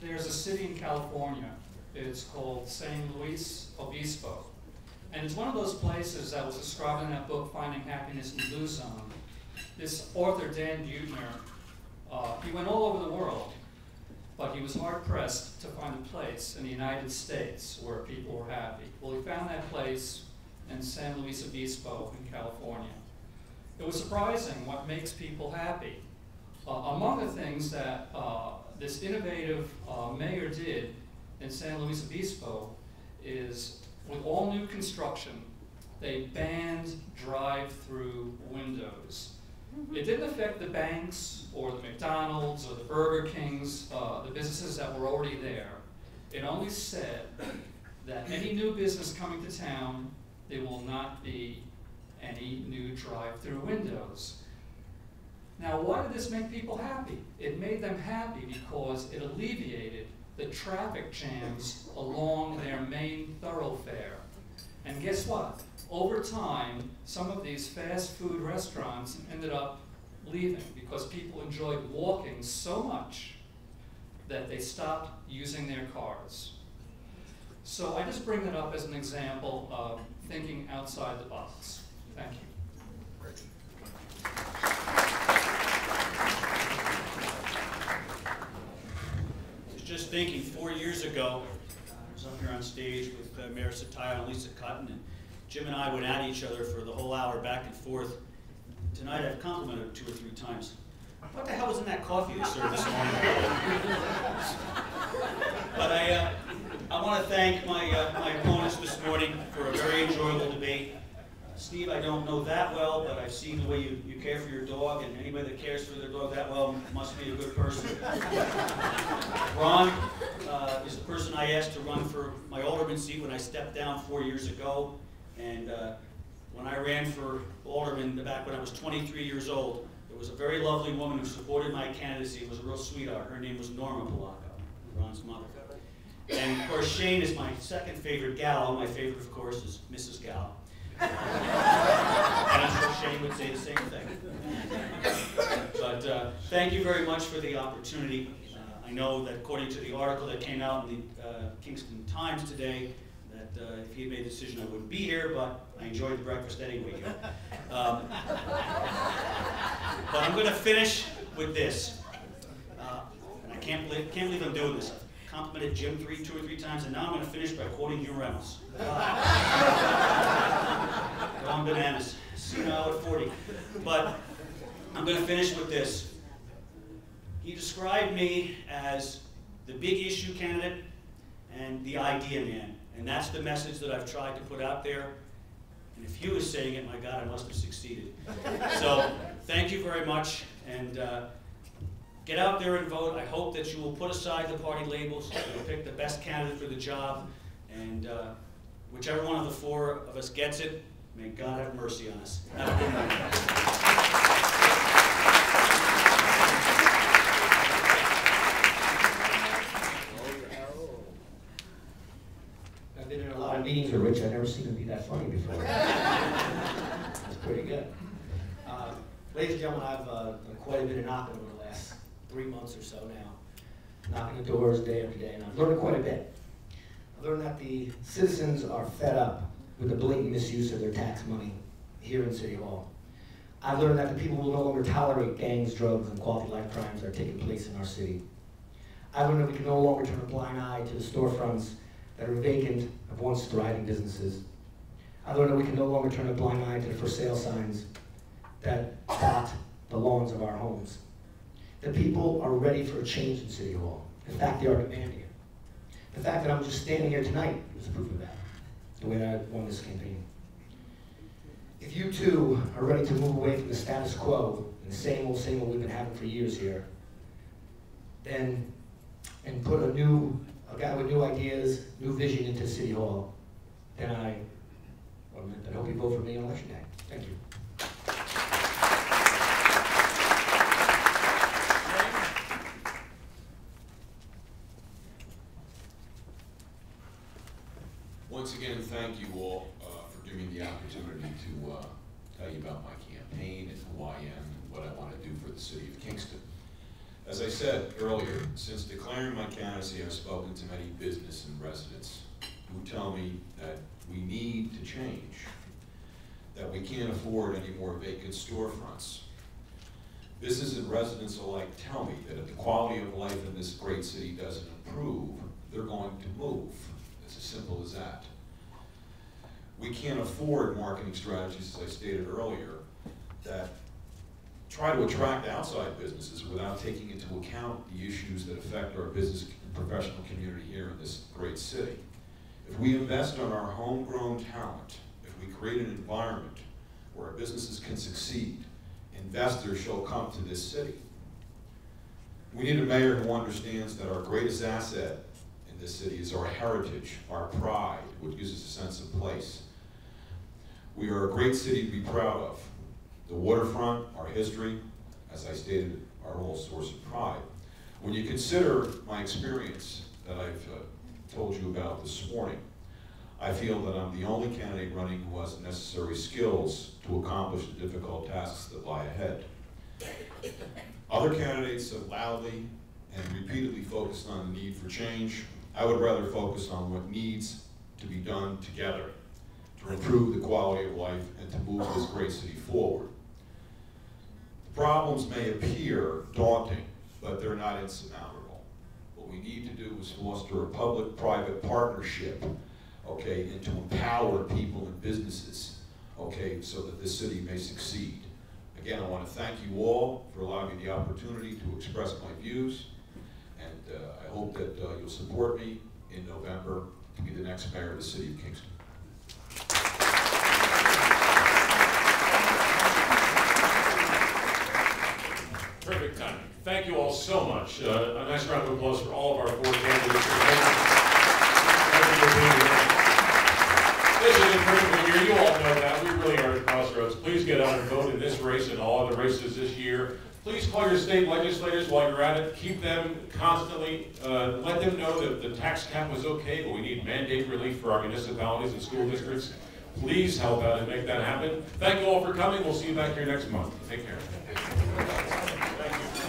there's a city in California. It's called San Luis Obispo. And it's one of those places that was described in that book, Finding Happiness in the Blue Zone. This author, Dan Buettner, he went all over the world, but he was hard-pressed to find a place in the United States where people were happy. Well, he found that place in San Luis Obispo in California. It was surprising what makes people happy. Among the things that this innovative mayor did in San Luis Obispo is, with all new construction, they banned drive-through windows. It didn't affect the banks or the McDonald's or the Burger Kings, the businesses that were already there. It only said that any new business coming to town, there will not be any new drive-through windows. Now, why did this make people happy? It made them happy because it alleviated the traffic jams along their main thoroughfare. And guess what? Over time, some of these fast food restaurants ended up leaving because people enjoyed walking so much that they stopped using their cars. So I just bring that up as an example of thinking outside the box. Thank you. I was just thinking, 4 years ago, I was up here on stage with Mayor Satire and Lisa Cutton, and Jim and I went at each other for the whole hour, back and forth. Tonight I've complimented her 2 or 3 times. What the hell was in that coffee you served this morning? But I want to thank my opponents this morning for a very enjoyable debate. Steve, I don't know that well, but I've seen the way you care for your dog, and anybody that cares for their dog that well must be a good person. Ron is the person I asked to run for my alderman seat when I stepped down 4 years ago. And when I ran for alderman back when I was 23 years old, there was a very lovely woman who supported my candidacy. It was a real sweetheart. Her name was Norma Polacco, Ron's mother. And of course, Shayne is my second favorite Gallo. My favorite, of course, is Mrs. Gallo. And I'm sure Shayne would say the same thing. But thank you very much for the opportunity. I know that according to the article that came out in the Kingston Times today, that if he had made a decision I wouldn't be here, but I enjoyed the breakfast anyway. But I'm going to finish with this. And I can't believe I'm doing this. I've complimented Jim 2 or 3 times, and now I'm going to finish by quoting Hugh Reynolds. Gone bananas. See now at 40. But I'm going to finish with this. He described me as the big issue candidate and the idea man. And that's the message that I've tried to put out there. And if Hugh is saying it, my God, I must have succeeded. So thank you very much. And get out there and vote. I hope that you will put aside the party labels. You'll pick the best candidate for the job. And whichever one of the 4 of us gets it, may God have mercy on us. Have a good night. I've been in a lot of meetings with Rich. I've never seen him be that funny before. That's pretty good. Ladies and gentlemen, I've done quite a bit of knocking over the last 3 months or so now. Knocking the doors day after day, and I've learned quite a bit. I've learned that the citizens are fed up with the blatant misuse of their tax money here in City Hall. I've learned that the people will no longer tolerate gangs, drugs, and quality life crimes that are taking place in our city. I've learned that we can no longer turn a blind eye to the storefronts that are vacant of once thriving businesses. I've learned that we can no longer turn a blind eye to the for sale signs that dot the lawns of our homes. The people are ready for a change in City Hall. In fact, they are demanding it. The fact that I'm just standing here tonight is proof of that, the way that I won this campaign. If you too are ready to move away from the status quo and the same old we've been having for years here, then, and put a guy with new ideas, new vision into City Hall, then I hope you vote for me on election day. Thank you. Once again, thank you all for giving me the opportunity to tell you about my campaign and who I am and what I want to do for the city of Kingston. As I said earlier, since declaring my candidacy, I've spoken to many business and residents who tell me that we need to change, that we can't afford any more vacant storefronts. Business and residents alike tell me that if the quality of life in this great city doesn't improve, they're going to move. It's as simple as that. We can't afford marketing strategies, as I stated earlier, that try to attract outside businesses without taking into account the issues that affect our business and professional community here in this great city. If we invest on our homegrown talent, if we create an environment where our businesses can succeed, investors shall come to this city. We need a mayor who understands that our greatest asset in this city is our heritage, our pride, which gives us a sense of place. We are a great city to be proud of. The waterfront, our history, as I stated, are all a source of pride. When you consider my experience that I've told you about this morning, I feel that I'm the only candidate running who has the necessary skills to accomplish the difficult tasks that lie ahead. Other candidates have loudly and repeatedly focused on the need for change. I would rather focus on what needs to be done together to improve the quality of life and to move this great city forward. The problems may appear daunting, but they're not insurmountable. What we need to do is foster a public-private partnership, okay, and to empower people and businesses, okay, so that this city may succeed. Again, I want to thank you all for allowing me the opportunity to express my views, and I hope that you'll support me in November to be the next mayor of the city of Kingston. Perfect timing. Thank you all so much. A nice round of applause for all of our 4 candidates. This is a critical year. You all know that. We really are at a crossroads. Please get out and vote in this race and all other races this year. Please call your state legislators while you're at it. Keep them constantly. Let them know that the tax cap was okay, but we need mandate relief for our municipalities and school districts. Please help out and make that happen. Thank you all for coming. We'll see you back here next month. Take care. Thank you.